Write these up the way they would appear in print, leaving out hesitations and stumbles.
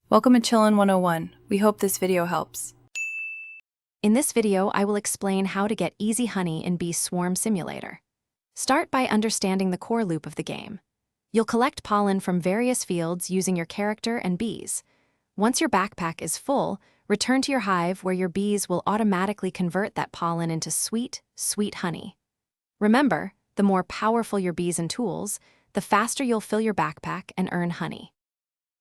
Welcome to Chillin' 101. We hope this video helps. In this video, I will explain how to get easy honey in Bee Swarm Simulator. Start by understanding the core loop of the game. You'll collect pollen from various fields using your character and bees. Once your backpack is full, return to your hive where your bees will automatically convert that pollen into sweet, sweet honey. Remember, the more powerful your bees and tools, the faster you'll fill your backpack and earn honey.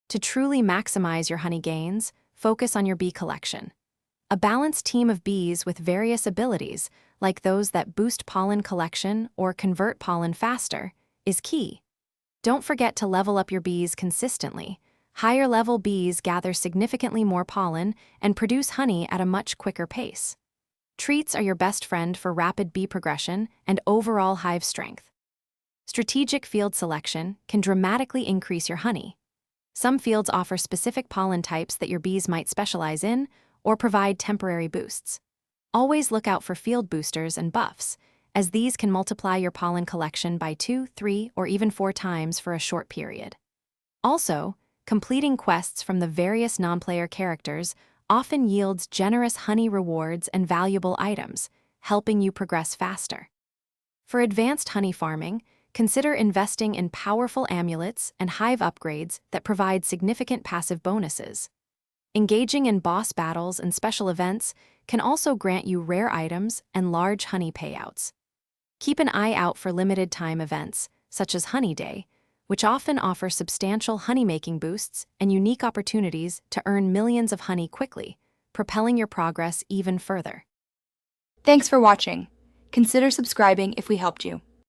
To truly maximize your honey gains, focus on your bee collection. A balanced team of bees with various abilities, like those that boost pollen collection or convert pollen faster, is key. Don't forget to level up your bees consistently. Higher-level bees gather significantly more pollen and produce honey at a much quicker pace. Treats are your best friend for rapid bee progression and overall hive strength. Strategic field selection can dramatically increase your honey. Some fields offer specific pollen types that your bees might specialize in or provide temporary boosts. Always look out for field boosters and buffs, as these can multiply your pollen collection by 2, 3, or even 4 times for a short period. Also, completing quests from the various non-player characters often yields generous honey rewards and valuable items, helping you progress faster. For advanced honey farming, consider investing in powerful amulets and hive upgrades that provide significant passive bonuses. Engaging in boss battles and special events can also grant you rare items and large honey payouts. Keep an eye out for limited-time events, such as Honey Day, which often offer substantial honey-making boosts and unique opportunities to earn millions of honey quickly, propelling your progress even further. Thanks for watching. Consider subscribing if we helped you.